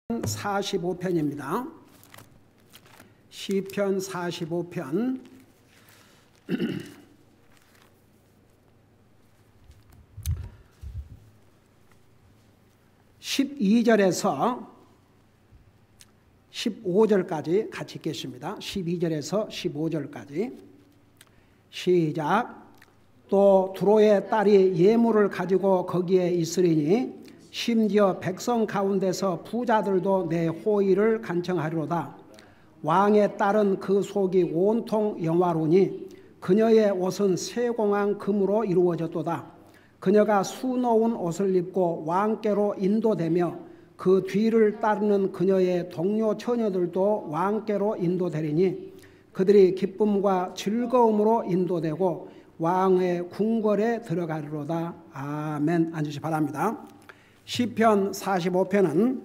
45편입니다. 시편 45편 12절에서 15절까지 같이 읽겠습니다. 12절에서 15절까지 시작. 또 두로의 딸이 예물을 가지고 거기에 있으리니 심지어 백성 가운데서 부자들도 내 호의를 간청하리로다. 왕의 딸은 그 속이 온통 영화로니 그녀의 옷은 세공한 금으로 이루어졌도다. 그녀가 수놓은 옷을 입고 왕께로 인도되며 그 뒤를 따르는 그녀의 동료 처녀들도 왕께로 인도되리니 그들이 기쁨과 즐거움으로 인도되고 왕의 궁궐에 들어가리로다. 아멘. 앉으시 바랍니다. 시편 45편은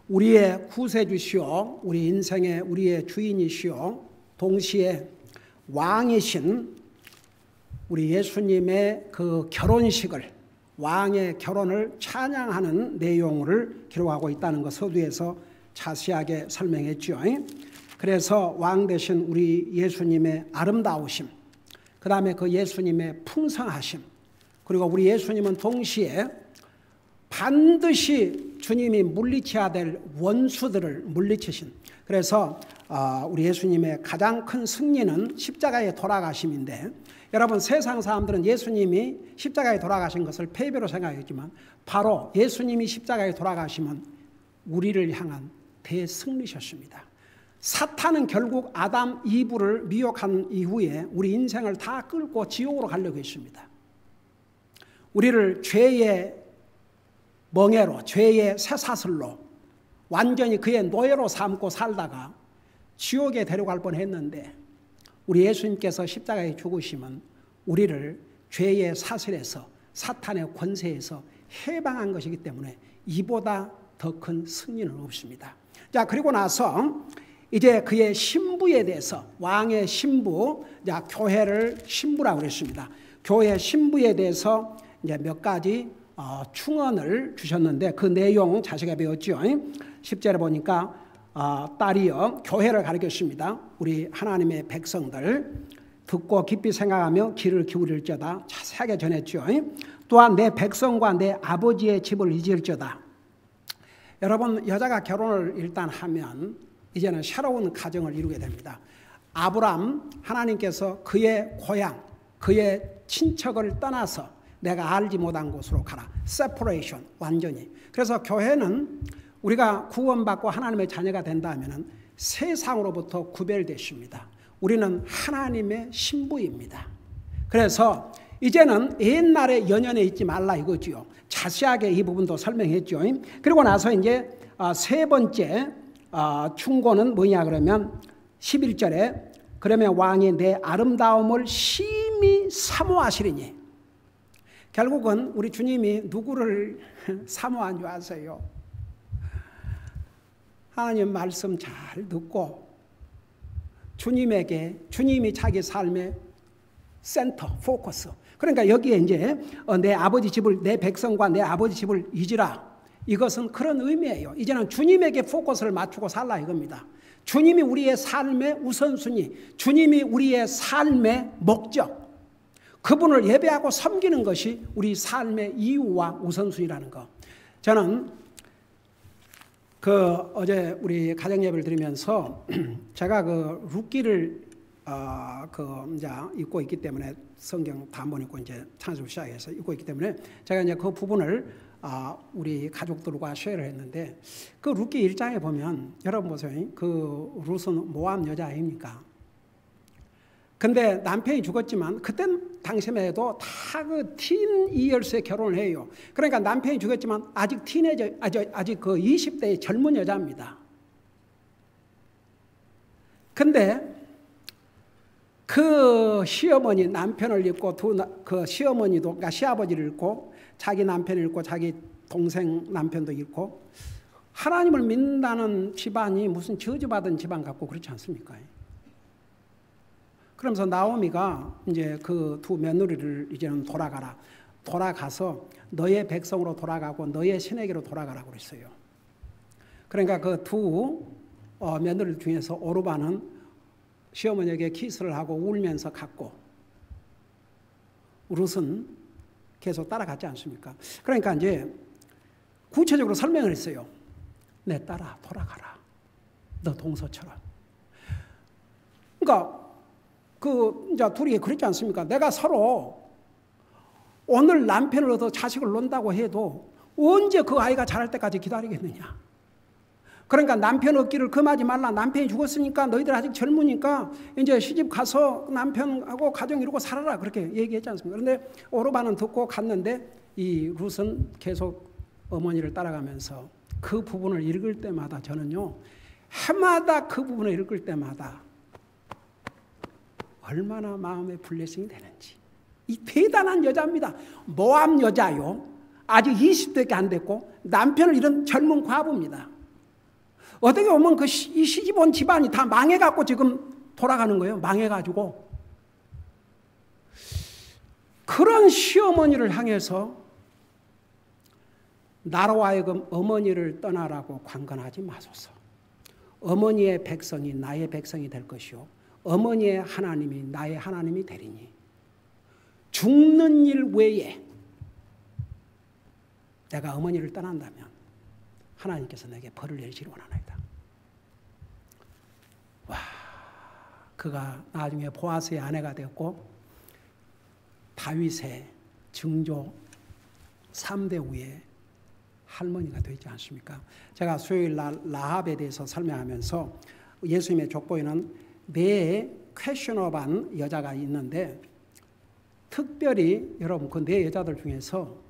우리의 구세주시오, 우리 인생의 우리의 주인이시오, 동시에 왕이신 우리 예수님의 그 결혼식을, 왕의 결혼을 찬양하는 내용을 기록하고 있다는 것 서두에서 자세하게 설명했죠. 그래서 왕 되신 우리 예수님의 아름다우심, 그 다음에 그 예수님의 풍성하심, 그리고 우리 예수님은 동시에 반드시 주님이 물리쳐야 될 원수들을 물리치신, 그래서 우리 예수님의 가장 큰 승리는 십자가에 돌아가심인데, 여러분 세상 사람들은 예수님이 십자가에 돌아가신 것을 패배로 생각했지만 바로 예수님이 십자가에 돌아가심은 우리를 향한 대승리셨습니다. 사탄은 결국 아담 이브를 미혹한 이후에 우리 인생을 다 끌고 지옥으로 가려고 했습니다. 우리를 죄의 멍에로, 죄의 쇠사슬로 완전히 그의 노예로 삼고 살다가 지옥에 데려갈 뻔했는데 우리 예수님께서 십자가에 죽으심은 우리를 죄의 사슬에서, 사탄의 권세에서 해방한 것이기 때문에 이보다 더 큰 승리는 없습니다. 자, 그리고 나서 이제 그의 신부에 대해서, 왕의 신부, 교회를 신부라고 그랬습니다. 교회 신부에 대해서 이제 몇 가지 충언을 주셨는데 그 내용 자세하게 배웠죠. 10절에 보니까 딸이여, 교회를 가리켰습니다. 우리 하나님의 백성들 듣고 깊이 생각하며 귀를 기울일지어다. 자세하게 전했죠. 또한 내 백성과 내 아버지의 집을 잊을지어다. 여러분, 여자가 결혼을 일단 하면 이제는 새로운 가정을 이루게 됩니다. 아브람, 하나님께서 그의 고향, 그의 친척을 떠나서 내가 알지 못한 곳으로 가라. 세퍼레이션, 완전히. 그래서 교회는 우리가 구원받고 하나님의 자녀가 된다면 세상으로부터 구별되십니다. 우리는 하나님의 신부입니다. 그래서 이제는 옛날의 연연에 있지 말라 이거지요. 자세하게 이 부분도 설명했죠. 그리고 나서 이제 세 번째 충고는 뭐냐 그러면 11절에 그러면 왕이 내 아름다움을 심히 사모하시리니, 결국은 우리 주님이 누구를 사모한 줄 아세요? 하나님 말씀 잘 듣고 주님에게, 주님이 자기 삶의 센터, 포커스. 그러니까 여기에 이제 내 아버지 집을, 내 백성과 내 아버지 집을 잊으라. 이것은 그런 의미예요. 이제는 주님에게 포커스를 맞추고 살라 이겁니다. 주님이 우리의 삶의 우선순위, 주님이 우리의 삶의 목적, 그분을 예배하고 섬기는 것이 우리 삶의 이유와 우선순위라는 거. 저는 어제 우리 가정 예배를 드리면서 제가 그 룻기를 이제 읽고 있기 때문에, 성경 다 못 읽고 이제 창세기 시작해서 읽고 있기 때문에 제가 이제 그 부분을 우리 가족들과 쉐어를 했는데, 그 룻기 1장에 보면 여러분 보세요. 그 룻은 모압 여자 아닙니까? 근데 남편이 죽었지만 그땐 당시만 해도 다 그 틴 이어스에 결혼을 해요. 그러니까 남편이 죽었지만 아직 티네저, 아직 그 20대의 젊은 여자입니다. 근데 그 시어머니 남편을 잃고 그 시어머니도, 그러니까 시아버지를 잃고 자기 남편을 잃고 자기 동생 남편도 잃고 하나님을 믿는다는 집안이 무슨 저주받은 집안 같고 그렇지 않습니까? 그러면서 나오미가 이제 그 두 며느리를 이제는 돌아가서 너의 백성으로 돌아가고 너의 신에게로 돌아가라고 그랬어요. 그러니까 그 두 며느리 중에서 오르바는 시어머니에게 키스를 하고 울면서 갔고 룻은 계속 따라갔지 않습니까? 그러니까 이제 구체적으로 설명을 했어요. 내 딸아 돌아가라. 너 동서처럼. 그러니까 이제 둘이 그랬지 않습니까? 내가 서로 오늘 남편을 얻어 자식을 낳는다고 해도 언제 그 아이가 자랄 때까지 기다리겠느냐? 그러니까 남편 얻기를 금하지 말라. 남편이 죽었으니까 너희들 아직 젊으니까 이제 시집 가서 남편하고 가정 이루고 살아라. 그렇게 얘기했지 않습니까? 그런데 오르바는 듣고 갔는데 이 룻은 계속 어머니를 따라가면서 그 부분을 읽을 때마다 저는요, 해마다 그 부분을 읽을 때마다 얼마나 마음에 블레싱이 되는지. 이 대단한 여자입니다. 모함 여자요. 아직 20대밖에 안 됐고 남편을 잃은 젊은 과부입니다. 어떻게 보면 이 시집 온 집안이 다 망해갖고 지금 돌아가는 거예요. 망해가지고. 그런 시어머니를 향해서 나로 하여금 어머니를 떠나라고 관건하지 마소서. 어머니의 백성이 나의 백성이 될 것이요 어머니의 하나님이 나의 하나님이 되리니 죽는 일 외에 내가 어머니를 떠난다면 하나님께서 내게 벌을 내리시기 원하나이다. 와, 그가 나중에 보아스의 아내가 되었고 다윗의 증조 3대 후에 할머니가 되지 않습니까? 제가 수요일 날 라합에 대해서 설명하면서 예수님의 족보에는 4 퀘셔너블한 여자가 있는데 특별히 여러분 그 4 여자들 중에서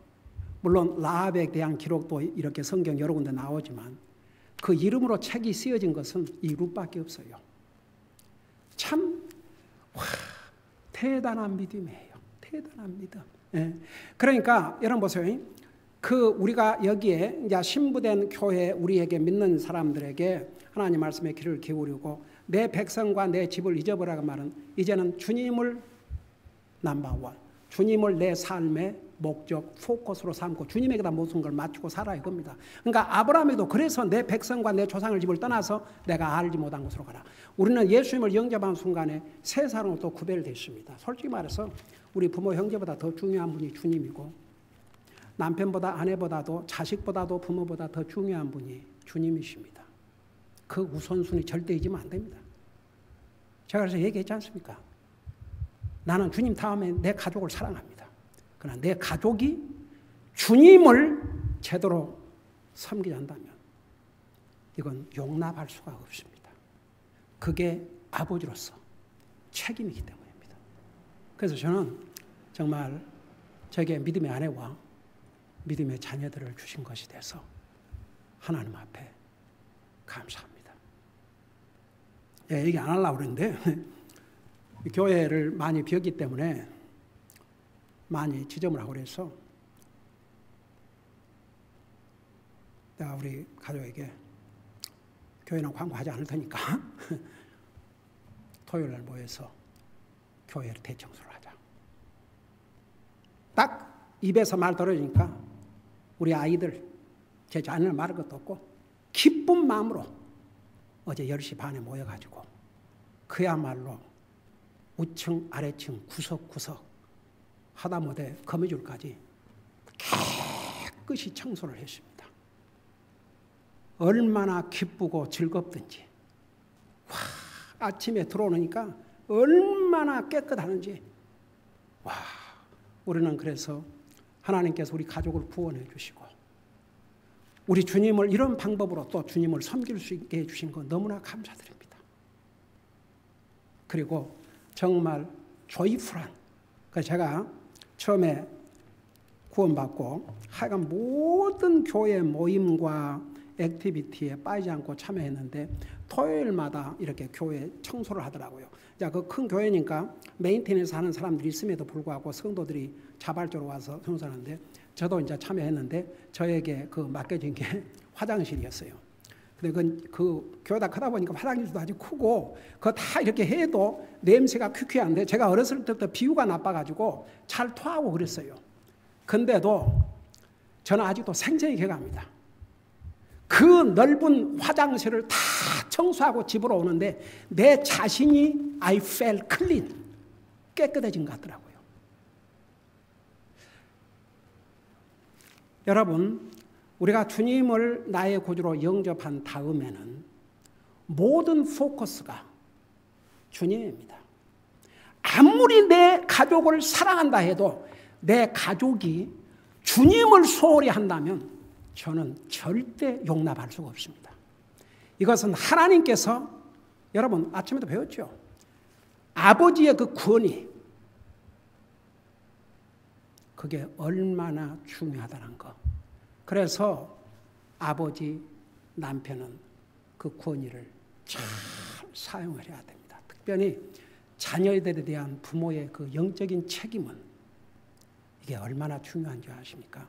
물론 라합에 대한 기록도 이렇게 성경 여러 군데 나오지만 그 이름으로 책이 쓰여진 것은 이 룻밖에 없어요. 참 대단한 믿음이에요. 대단한 믿음. 예. 그러니까 여러분 보세요. 우리가 여기에 이제 신부된 교회 우리에게 믿는 사람들에게 하나님 말씀에 귀를 기울이고 내 백성과 내 집을 잊어버리라고 말은 이제는 주님을 넘버원, 주님을 내 삶의 목적, 포커스로 삼고 주님에게다 모든 걸 맞추고 살아 이겁니다. 그러니까 아브라함에도 그래서 내 백성과 내 조상을 집을 떠나서 내가 알지 못한 곳으로 가라. 우리는 예수님을 영접한 순간에 세 사람으로 또 구별됐습니다. 솔직히 말해서 우리 부모 형제보다 더 중요한 분이 주님이고 남편보다 아내보다도 자식보다도 부모보다 더 중요한 분이 주님이십니다. 그 우선순위 절대 잊으면 안 됩니다. 제가 그래서 얘기했지 않습니까? 나는 주님 다음에 내 가족을 사랑합니다. 그러나 내 가족이 주님을 제대로 섬기지 않다면 이건 용납할 수가 없습니다. 그게 아버지로서 책임이기 때문입니다. 그래서 저는 정말 제게 믿음의 아내와 믿음의 자녀들을 주신 것이 돼서 하나님 앞에 감사합니다. 얘기 안 하려고 그랬는데 교회를 많이 비웠기 때문에 많이 지점을 하고 그래서 내가 우리 가족에게 교회는 광고하지 않을 테니까 토요일 날 모여서 교회를 대청소를 하자. 딱 입에서 말 떨어지니까 우리 아이들 제 자녀를 말할 것도 없고 기쁜 마음으로 어제 10시 반에 모여가지고 그야말로 우층 아래층 구석구석 하다못해 거미줄까지 깨끗이 청소를 했습니다. 얼마나 기쁘고 즐겁든지 와, 아침에 들어오니까 얼마나 깨끗하는지 와, 우리는 그래서 하나님께서 우리 가족을 구원해 주시고 우리 주님을 이런 방법으로 또 주님을 섬길 수 있게 해주신 거 너무나 감사드립니다. 그리고 정말 조이풀한, 그래서 제가 처음에 구원받고 하여간 모든 교회 모임과 액티비티에 빠지지 않고 참여했는데 토요일마다 이렇게 교회 청소를 하더라고요. 그 큰 교회니까 메인테너스 하는 사람들이 있음에도 불구하고 성도들이 자발적으로 와서 청소하는데 저도 이제 참여했는데 저에게 그 맡겨진 게 화장실이었어요. 근데 그 교회다 크다 보니까 화장실도 아주 크고 그거 다 이렇게 해도 냄새가 퀴퀴한데 제가 어렸을 때부터 비유가 나빠가지고 잘 토하고 그랬어요. 근데도 저는 아직도 생생히 기억합니다. 그 넓은 화장실을 다 청소하고 집으로 오는데 내 자신이 I felt clean, 깨끗해진 것 같더라고요. 여러분, 우리가 주님을 나의 구주로 영접한 다음에는 모든 포커스가 주님입니다. 아무리 내 가족을 사랑한다 해도 내 가족이 주님을 소홀히 한다면 저는 절대 용납할 수가 없습니다. 이것은 하나님께서, 여러분 아침에도 배웠죠? 아버지의 그 권위, 그게 얼마나 중요하다는 거. 그래서 아버지, 남편은 그 권위를 잘 사용을 해야 됩니다. 특별히 자녀들에 대한 부모의 그 영적인 책임은 이게 얼마나 중요한지 아십니까?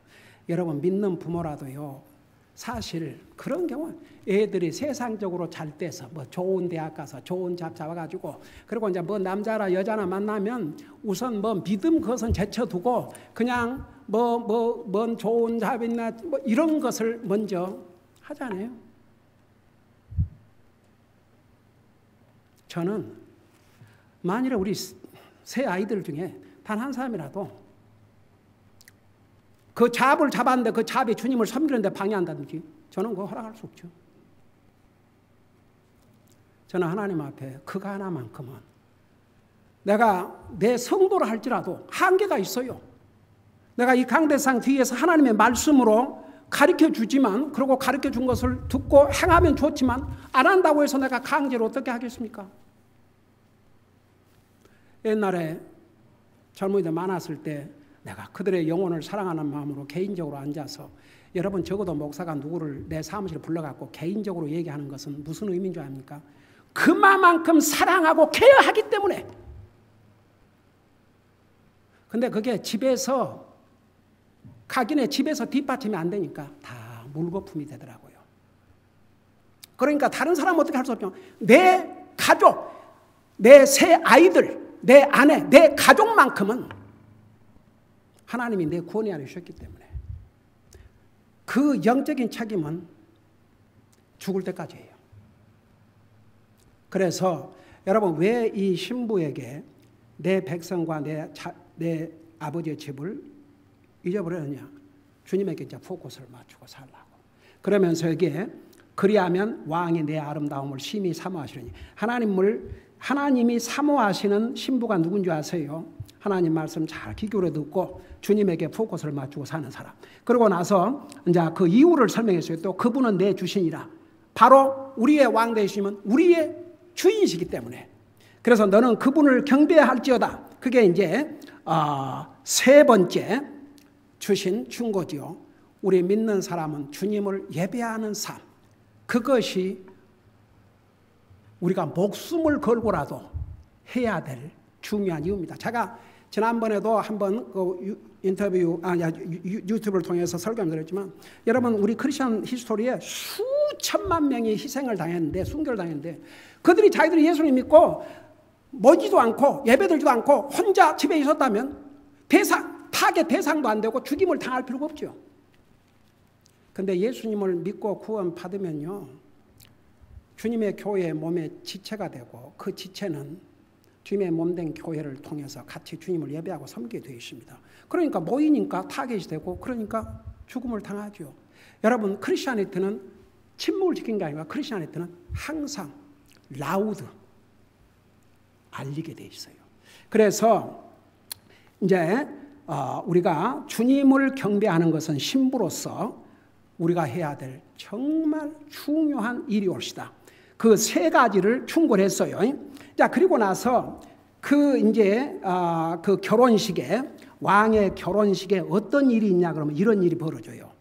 여러분, 믿는 부모라도요, 사실 그런 경우 애들이 세상적으로 잘 돼서 뭐 좋은 대학 가서 좋은 잡 잡아가지고 그리고 이제 뭐 남자나 여자나 만나면 우선 뭐 믿음 그것은 제쳐두고 그냥 뭔 좋은 잡이나 뭐 이런 것을 먼저 하잖아요. 저는 만일에 우리 세 아이들 중에 단 한 사람이라도 그 잡을 잡았는데 그 잡이 주님을 섬기는데 방해한다든지 저는 그거 허락할 수 없죠. 저는 하나님 앞에 그거 하나만큼은 내가 내 성도를 할지라도 한계가 있어요. 내가 이 강대상 뒤에서 하나님의 말씀으로 가르쳐 주지만, 그리고 가르쳐 준 것을 듣고 행하면 좋지만 안 한다고 해서 내가 강제로 어떻게 하겠습니까? 옛날에 젊은이들 많았을 때 내가 그들의 영혼을 사랑하는 마음으로 개인적으로 앉아서, 여러분 적어도 목사가 누구를 내 사무실에 불러갖고 개인적으로 얘기하는 것은 무슨 의미인 줄 압니까? 그만큼 사랑하고 케어하기 때문에. 근데 그게 집에서 각인의 집에서 뒷받침이 안 되니까 다 물거품이 되더라고요. 그러니까 다른 사람은 어떻게 할 수 없죠. 내 가족, 내 새 아이들, 내 아내, 내 가족만큼은 하나님이 내 구원이 안에 주셨기 때문에 그 영적인 책임은 죽을 때까지예요. 그래서 여러분, 왜 이 신부에게 내 백성과 내 아버지의 집을 잊어버렸느냐? 주님에게 이제 포커스를 맞추고 살라고. 그러면서 여기에 그리하면 왕이 내 아름다움을 심히 사모하시려니. 하나님이 사모하시는 신부가 누군지 아세요? 하나님 말씀 잘 귀 기울여 듣고 주님에게 포커스를 맞추고 사는 사람. 그러고 나서 이제 그 이유를 설명했어요. 또 그분은 내 주신이라. 바로 우리의 왕 되시면 우리의 주인이시기 때문에. 그래서 너는 그분을 경배할지어다. 그게 이제 세 번째 준 거지요. 우리 믿는 사람은 주님을 예배하는 삶. 그것이 우리가 목숨을 걸고라도 해야 될 중요한 이유입니다. 제가 지난번에도 한번 그 유튜브를 통해서 설교를 드렸지만, 여러분 우리 크리스천 히스토리에 수천만 명이 희생을 당했는데, 순교를 당했는데, 그들이 자기들이 예수님 믿고 머지도 않고 예배드리지도 않고 혼자 집에 있었다면 타겟 대상도 안 되고 죽임을 당할 필요가 없죠. 근데 예수님을 믿고 구원 받으면요, 주님의 교회의 몸의 지체가 되고, 그 지체는 주님의 몸된 교회를 통해서 같이 주님을 예배하고 섬기게 되어 있습니다. 그러니까 모이니까 타겟이 되고, 그러니까 죽음을 당하죠. 여러분, 크리스천리티는 침묵을 지킨 게 아니라 크리스천리티는 항상 라우드 알리게 되어 있어요. 그래서 이제 우리가 주님을 경배하는 것은 신부로서 우리가 해야 될 정말 중요한 일이 옳시다. 그 세 가지를 충고했어요. 자, 그리고 나서 그 결혼식에, 왕의 결혼식에 어떤 일이 있냐 그러면 이런 일이 벌어져요.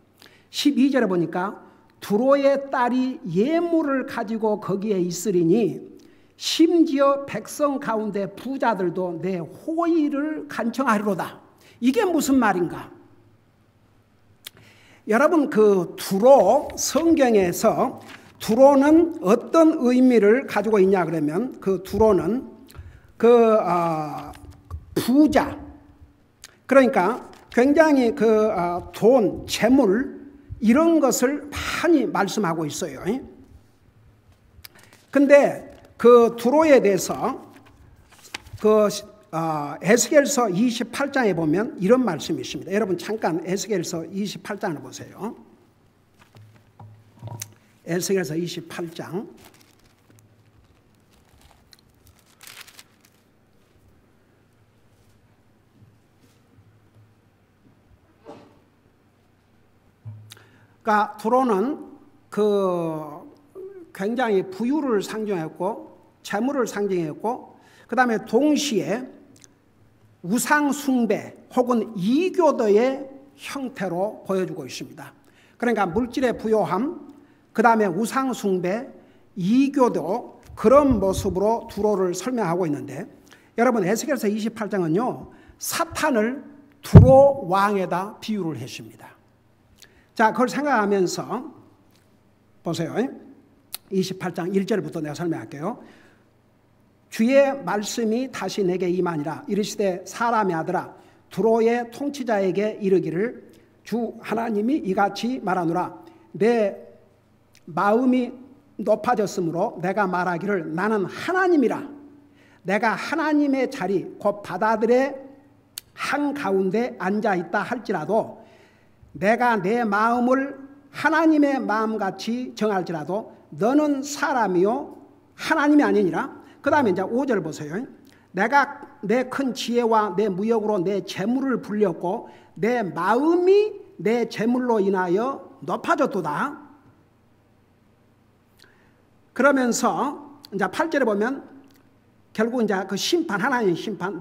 12절에 보니까 두로의 딸이 예물을 가지고 거기에 있으리니 심지어 백성 가운데 부자들도 내 호의를 간청하리로다. 이게 무슨 말인가? 여러분, 그 두로, 성경에서 두로는 어떤 의미를 가지고 있냐 그러면, 그 두로는 부자, 그러니까 굉장히 돈, 재물, 이런 것을 많이 말씀하고 있어요. 근데 그 두로에 대해서 에스겔서 28장에 보면 이런 말씀이 있습니다. 여러분 잠깐 에스겔서 28장을 보세요. 에스겔서 28장. 그러니까 두로는 굉장히 부유를 상징했고 재물을 상징했고 그 다음에 동시에 우상 숭배 혹은 이교도의 형태로 보여주고 있습니다. 그러니까 물질의 부요함, 그 다음에 우상 숭배, 이교도 그런 모습으로 두로를 설명하고 있는데 여러분 에스겔서 28장은요 사탄을 두로 왕에다 비유를 했습니다. 자, 그걸 생각하면서 보세요. 28장 1절부터 내가 설명할게요. 주의 말씀이 다시 내게 임하니라. 이르시되 사람의 아들아 두로의 통치자에게 이르기를 주 하나님이 이같이 말하노라. 내 마음이 높아졌으므로 내가 말하기를 나는 하나님이라. 내가 하나님의 자리 곧 바다들의 한가운데 앉아있다 할지라도 내가 내 마음을 하나님의 마음같이 정할지라도 너는 사람이요 하나님이 아니니라. 그 다음에 이제 5절 보세요. 내가 내 큰 지혜와 내 무역으로 내 재물을 불렸고 내 마음이 내 재물로 인하여 높아졌도다. 그러면서 이제 8절에 보면 결국 이제 그 심판, 하나님의 심판,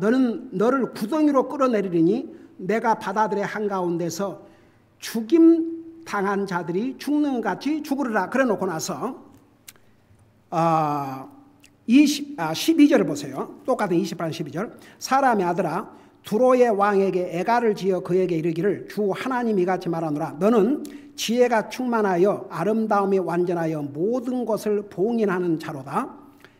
너를 구덩이로 끌어내리니 내가 바다들의 한가운데서 죽임 당한 자들이 죽는 같이 죽으리라. 그래 놓고 나서 12절을 보세요. 똑같은 28장 12절. 사람의 아들아 두로의 왕에게 애가를 지어 그에게 이르기를 주 하나님이 같이 말하노라. 너는 지혜가 충만하여 아름다움이 완전하여 모든 것을 봉인하는 자로다.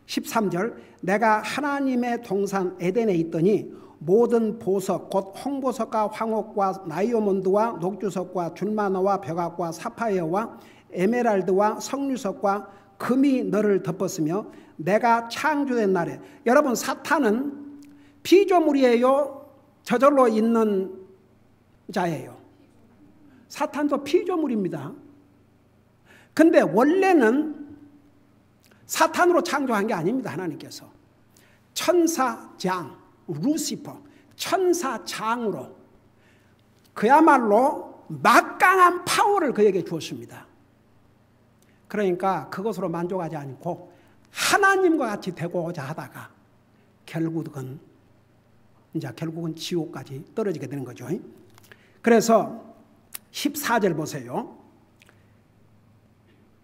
13절. 내가 하나님의 동산 에덴에 있더니 모든 보석 곧 홍보석과 황옥과 나이오몬드와 녹주석과 줄마노와 벽악과 사파이어와 에메랄드와 석류석과 금이 너를 덮었으며 내가 창조된 날에. 여러분 사탄은 피조물이에요? 저절로 있는 자예요? 사탄도 피조물입니다. 근데 원래는 사탄으로 창조한 게 아닙니다. 하나님께서 천사장 루시퍼 천사장으로 그야말로 막강한 파워를 그에게 주었습니다. 그러니까 그것으로 만족하지 않고 하나님과 같이 되고자 하다가 결국은 지옥까지 떨어지게 되는 거죠. 그래서 14절 보세요.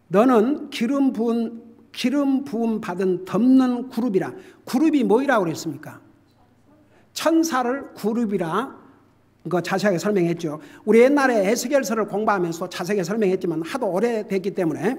너는 기름 부음 받은 덮는 그룹이라. 그룹이 뭐이라고 그랬습니까? 천사를 그룹이라 자세하게 설명했죠. 우리 옛날에 에스겔서를 공부하면서 자세하게 설명했지만 하도 오래됐기 때문에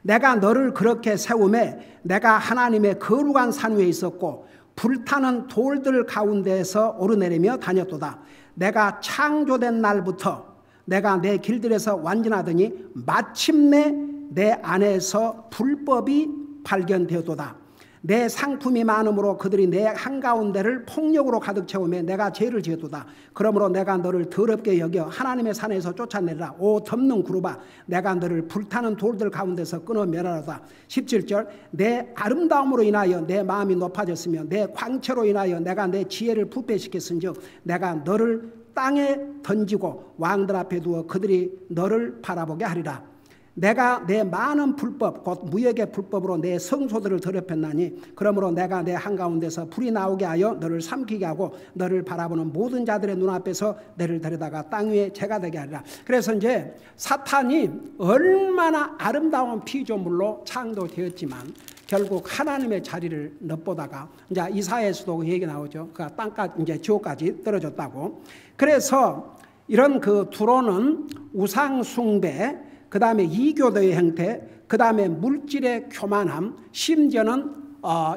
내가 너를 그렇게 세우매 내가 하나님의 거룩한 산 위에 있었고 불타는 돌들 가운데에서 오르내리며 다녔도다. 내가 창조된 날부터 내가 내 길들에서 완전하더니 마침내 내 안에서 불법이 발견되었도다. 내 상품이 많음으로 그들이 내 한가운데를 폭력으로 가득 채우며 내가 죄를 지었도다. 그러므로 내가 너를 더럽게 여겨 하나님의 산에서 쫓아내리라. 오 덮는 그룹아 내가 너를 불타는 돌들 가운데서 끊어 멸하라. 17절. 내 아름다움으로 인하여 내 마음이 높아졌으며 내 광채로 인하여 내가 내 지혜를 부패시켰은즉 내가 너를 땅에 던지고 왕들 앞에 두어 그들이 너를 바라보게 하리라. 내가 내 많은 불법 곧 무역의 불법으로 내 성소들을 더럽혔나니 그러므로 내가 내 한가운데서 불이 나오게 하여 너를 삼키게 하고 너를 바라보는 모든 자들의 눈앞에서 너를 데려다가 땅 위에 재가 되게 하리라. 그래서 이제 사탄이 얼마나 아름다운 피조물로 창조되었지만 결국 하나님의 자리를 엿보다가 이제 이사야에서도 그 얘기 나오죠. 그가 땅까지 이제 지옥까지 떨어졌다고. 그래서 이런 그 두로는 우상 숭배, 그 다음에 이교도의 형태, 그 다음에 물질의 교만함, 심지어는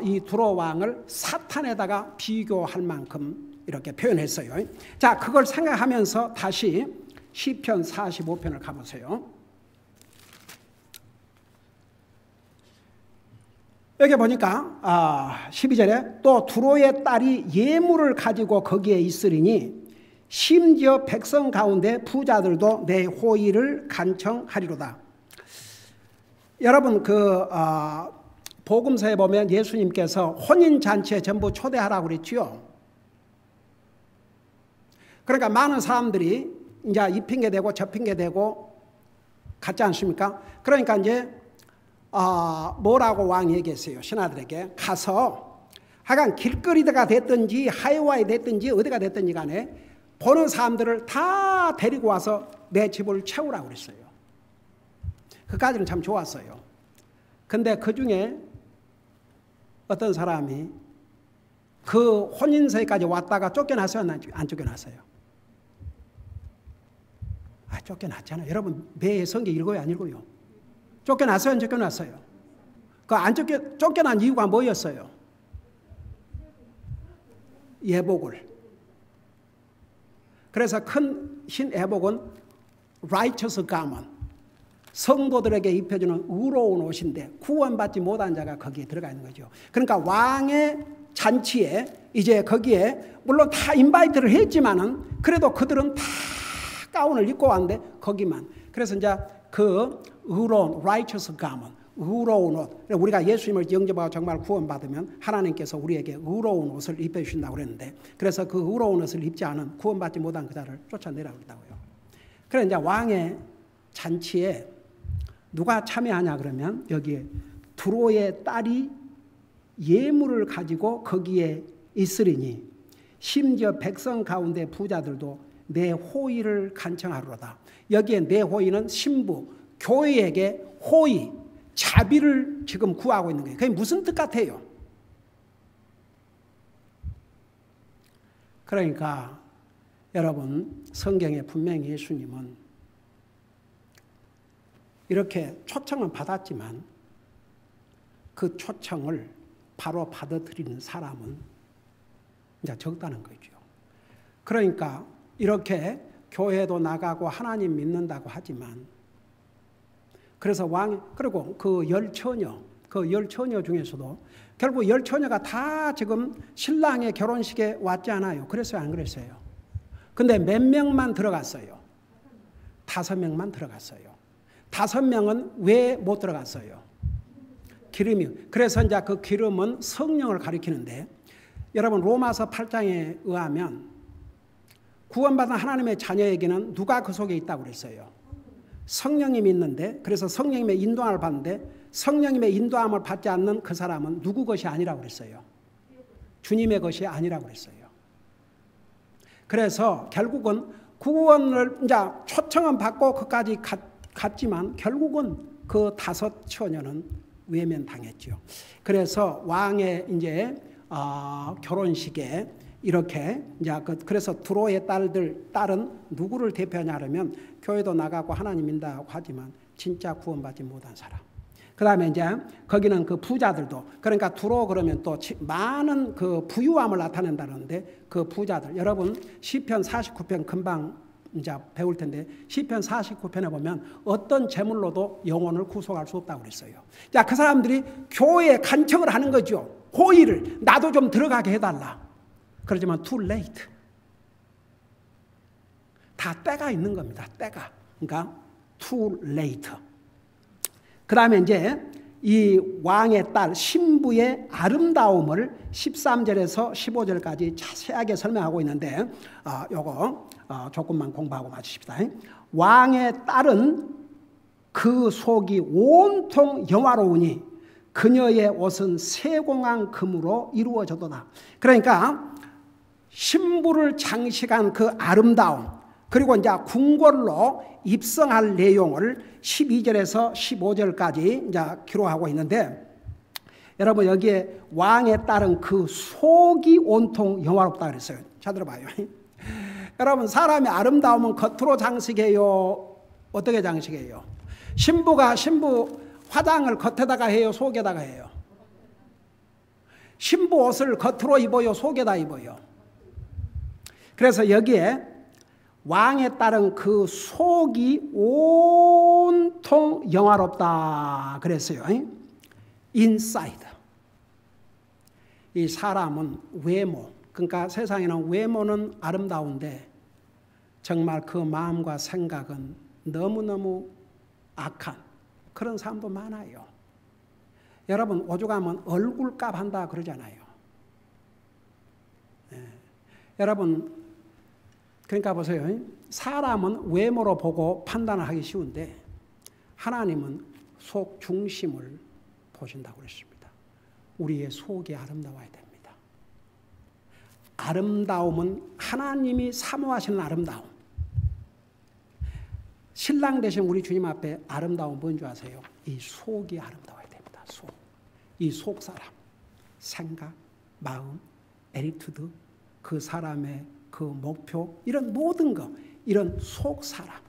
이 두로 왕을 사탄에다가 비교할 만큼 이렇게 표현했어요. 자, 그걸 생각하면서 다시 시편 45편을 가보세요. 여기 보니까 12절에 또 두로의 딸이 예물을 가지고 거기에 있으리니 심지어 백성 가운데 부자들도 내 호의를 간청하리로다. 여러분 복음서에 보면 예수님께서 혼인잔치에 전부 초대하라고 그랬지요. 그러니까 많은 사람들이 이제 이 핑계 대고 저 핑계 대고 갔지 않습니까? 그러니까 이제 뭐라고 왕이 얘기했어요. 신하들에게 가서 하여간 길거리가 됐든지 하이와이 됐든지 어디가 됐든지 간에 보는 사람들을 다 데리고 와서 내 집을 채우라고 그랬어요. 그까지는 참 좋았어요. 근데 그 중에 어떤 사람이 그 혼인서에까지 왔다가 쫓겨났어요? 안 쫓겨났어요? 쫓겨났잖아요. 여러분 매일 성경 읽어요? 안 읽어요? 쫓겨났어요? 안 쫓겨났어요? 쫓겨난 이유가 뭐였어요? 예복을. 그래서 큰 흰 예복은 righteous garment, 성도들에게 입혀주는 의로운 옷인데 구원받지 못한 자가 거기에 들어가 있는 거죠. 그러니까 왕의 잔치에 이제 거기에 물론 다 인바이트를 했지만은 그래도 그들은 다 가운을 입고 왔는데 거기만. 그래서 이제 그 의로운 righteous garment, 의로운 옷. 우리가 예수님을 영접하고 정말 구원받으면 하나님께서 우리에게 의로운 옷을 입혀주신다고 그랬는데 그래서 그 의로운 옷을 입지 않은 구원받지 못한 그 자를 쫓아내라고 그랬다고요. 그래서 이제 왕의 잔치에 누가 참여하냐 그러면 여기에 두로의 딸이 예물을 가지고 거기에 있으리니 심지어 백성 가운데 부자들도 내 호의를 간청하리로다. 여기에 내 호의는 신부, 교회에게 호의, 자비를 지금 구하고 있는 거예요. 그게 무슨 뜻 같아요? 그러니까 여러분 성경에 분명히 예수님은 이렇게 초청은 받았지만 그 초청을 바로 받아들이는 사람은 이제 적다는 거죠. 그러니까 이렇게 교회도 나가고 하나님 믿는다고 하지만 그래서 그리고 그 열 처녀 중에서도 결국 열 처녀가 다 지금 신랑의 결혼식에 왔지 않아요. 그랬어요? 안 그랬어요? 근데 몇 명만 들어갔어요? 5명만 들어갔어요. 5명은 왜 못 들어갔어요? 기름이. 그래서 이제 그 기름은 성령을 가리키는데 여러분 로마서 8장에 의하면 구원받은 하나님의 자녀에게는 누가 그 속에 있다고 그랬어요? 성령님이 있는데 그래서 성령님의 인도함을 받는데 성령님의 인도함을 받지 않는 그 사람은 누구 것이 아니라고 그랬어요? 주님의 것이 아니라고 그랬어요. 그래서 결국은 구원을 이제 초청은 받고 그까지 갔지만 결국은 그 5 처녀는 외면당했죠. 그래서 왕의 이제 결혼식에 이렇게 이제 그래서 두로의 딸은 누구를 대표하냐 하면 교회도 나가고 하나님 믿는다고 하지만 진짜 구원받지 못한 사람. 그다음에 이제 거기는 그 부자들도 그러니까 두로 그러면 또 많은 그 부유함을 나타낸다는데 그 부자들 여러분 시편 49편 금방 이제 배울 텐데 시편 49편에 보면 어떤 재물로도 영혼을 구속할 수 없다고 그랬어요. 자, 그 사람들이 교회에 간청을 하는 거죠. 호의를 나도 좀 들어가게 해달라. 그러지만 too late. 다 때가 있는 겁니다. 때가. 그러니까 too late. 그 다음에 이제 이 왕의 딸 신부의 아름다움을 13절에서 15절까지 자세하게 설명하고 있는데 요거 조금만 공부하고 마치십시다. 왕의 딸은 그 속이 온통 영화로우니 그녀의 옷은 세공한 금으로 이루어져도다. 그러니까 신부를 장식한 그 아름다움 그리고 이제 궁궐로 입성할 내용을 12절에서 15절까지 이제 기록하고 있는데 여러분 여기에 왕의 딸은 그 속이 온통 영화롭다 그랬어요. 자 들어봐요. 여러분 사람의 아름다움은 겉으로 장식해요? 어떻게 장식해요? 신부가 신부 화장을 겉에다가 해요? 속에다가 해요? 신부 옷을 겉으로 입어요? 속에다 입어요? 그래서 여기에 왕에 따른 그 속이 온통 영화롭다 그랬어요. 인사이드. 이 사람은 외모, 그러니까 세상에는 외모는 아름다운데 정말 그 마음과 생각은 너무너무 악한 그런 사람도 많아요. 여러분 오죽하면 얼굴값 한다 그러잖아요. 여러분 그러니까 보세요. 사람은 외모로 보고 판단을 하기 쉬운데 하나님은 속 중심을 보신다고 그랬습니다. 우리의 속이 아름다워야 됩니다. 아름다움은 하나님이 사모하시는 아름다움. 신랑 되신 우리 주님 앞에 아름다움은 뭔지 아세요? 이 속이 아름다워야 됩니다. 속. 이 속사람. 생각, 마음, 애티튜드, 그 사람의 그 목표, 이런 모든 것, 이런 속사람.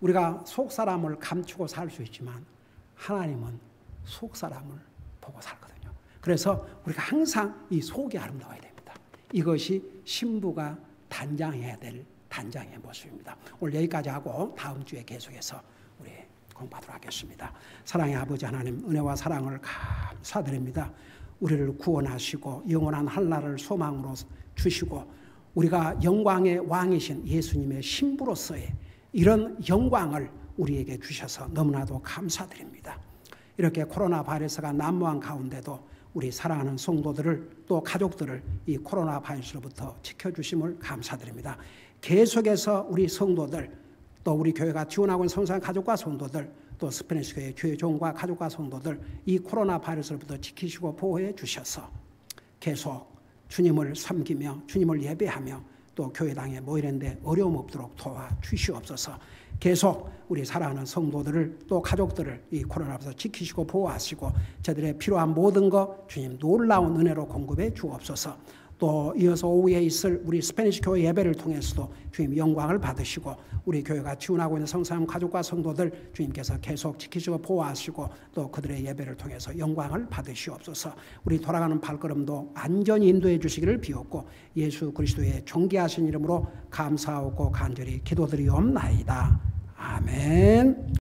우리가 속사람을 감추고 살 수 있지만 하나님은 속사람을 보고 살거든요. 그래서 우리가 항상 이 속이 아름다워야 됩니다. 이것이 신부가 단장해야 될 단장의 모습입니다. 오늘 여기까지 하고 다음 주에 계속해서 우리 공부하도록 하겠습니다. 사랑의 아버지 하나님, 은혜와 사랑을 감사드립니다. 우리를 구원하시고 영원한 한날을 소망으로 주시고 우리가 영광의 왕이신 예수님의 신부로서의 이런 영광을 우리에게 주셔서 너무나도 감사드립니다. 이렇게 코로나 바이러스가 난무한 가운데도 우리 사랑하는 성도들을 또 가족들을 이 코로나 바이러스로부터 지켜주심을 감사드립니다. 계속해서 우리 성도들 또 우리 교회가 지원하고 있는 성산 가족과 성도들 또 스페니시 교회 교회 종과 가족과 성도들 이 코로나 바이러스로부터 지키시고 보호해 주셔서 계속 주님을 섬기며 주님을 예배하며 또 교회당에 모이는데 어려움 없도록 도와주시옵소서. 계속 우리 사랑하는 성도들을 또 가족들을 이 코로나로부터 지키시고 보호하시고 저들의 필요한 모든 것 주님 놀라운 은혜로 공급해 주옵소서. 또 이어서 오후에 있을 우리 스페니시 교회 예배를 통해서도 주님 영광을 받으시고 우리 교회가 지원하고 있는 성삼 가족과 성도들 주님께서 계속 지키시고 보호하시고 또 그들의 예배를 통해서 영광을 받으시옵소서. 우리 돌아가는 발걸음도 안전히 인도해 주시기를 비옵고 예수 그리스도의 존귀하신 이름으로 감사하고 간절히 기도드리옵나이다. 아멘.